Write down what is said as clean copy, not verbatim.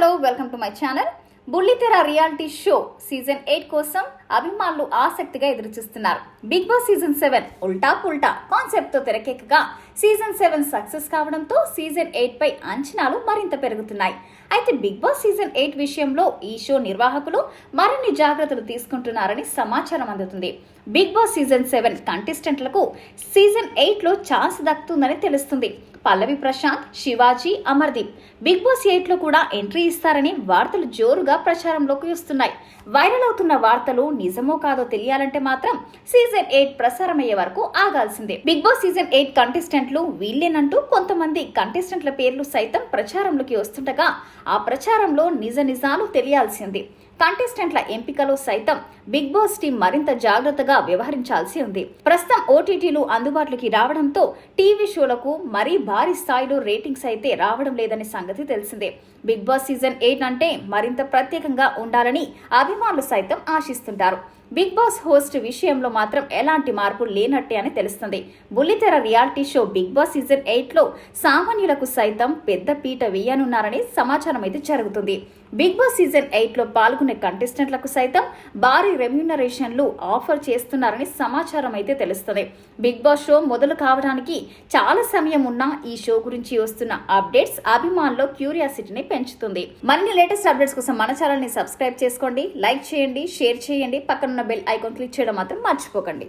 Hello welcome to my channel. బుల్లితెర reality show season 8 కోసం అభిమానులు ఆసక్తిగా ఎదురుచూస్తున్నారు. బిగ్ బాస్ సీజన్ 7 ఉల్టా పుల్టా కాన్సెప్ట్ తో తెరకెక్కగా సీజన్ 7 సక్సెస్ కావడంతో సీజన్ 8 పై అంచనాలు మరింత పెరుగుతున్నాయి. అయితే బిగ్ బాస్ సీజన్ 8 విషయంలో ఈ షో నిర్వాహకులు మరిన్ని జాగ్రత్తలు తీసుకుంటున్నారని సమాచారం అందుతుంది. బిగ్ బాస్ సీజన్ 7 కంటెస్టెంట్లకు సీజన్ 8 లో ఛాన్స్ దక్కుతుందని తెలుస్తుంది. పల్లవి ప్రశాంత్, శివాజీ, అమర్దీప్ బిగ్ బాస్ 8 లో కూడా ఎంట్రీ ఇస్తారని వార్తలు జోరుగా ప్రచారంలోకి వస్తున్నాయి. వైరల్ అవుతున్న వార్తలు నిజమో కాదో తెలియాలంటే మాత్రం సీజన్ 8 ప్రసారమయ్యే వరకు ఆగాల్సిందే. బిగ్ బాస్ సీజన్ 8 కంటెస్టెంట్లు వీళ్ళేనంటూ కొంతమంది కంటెస్టెంట్ల పేర్లు సైతం ప్రచారంలోకి వస్తుండగా ఆ ప్రచారంలో నిజాలు తెలియాల్సింది. కంటెస్టెంట్ల ఎంపికలో సైతం బిగ్ బాస్ టీం మరింత జాగ్రత్తగా వ్యవహరించాల్సి ఉంది. ప్రస్తుతం ఓటీటీలు అందుబాటులోకి రావడంతో టీవీ షోలకు మరీ భారీ స్థాయిలో రేటింగ్స్ అయితే రావడం లేదనే సంగతి తెలిసిందే. బిగ్ బాస్ సీజన్ 8 అంటే మరింత ప్రత్యేకంగా ఉండాలని అభిమానులు సైతం ఆశిస్తుంటారు. బిగ్ బాస్ హోస్ట్ విషయంలో మాత్రం ఎలాంటి మార్పు లేనట్టే అని తెలుస్తుంది. బుల్లితెర reality show Bigg Boss season 8 లో సామాన్యులకు సైతం పెద్ద పీట వేయనున్నారని సమాచారం అయితే జరుగుతుంది. బిగ్ బాస్ సీజన్ 8 లో పాల్గొనే కంటెస్టెంట్లకు సైతం భారీ రెమ్యూనరేషన్లు ఆఫర్ చేస్తున్నారని సమాచారం అయితే తెలుస్తుంది. బిగ్ బాస్ షో మొదలు కావడానికి చాలా సమయం ఉన్నా ఈ షో గురించి వస్తున్న అప్డేట్స్ అభిమానుల్లో క్యూరియాసిటీని పెంచుతుంది. మరిన్ని లేటెస్ట్ అప్డేట్స్ కోసం మన ఛానల్ ని సబ్స్క్రైబ్ చేసుకోండి, లైక్ చేయండి, షేర్ చేయండి, పక్కనున్న బెల్ ఐకాన్ క్లిక్ చేయడం మాత్రం మర్చిపోకండి.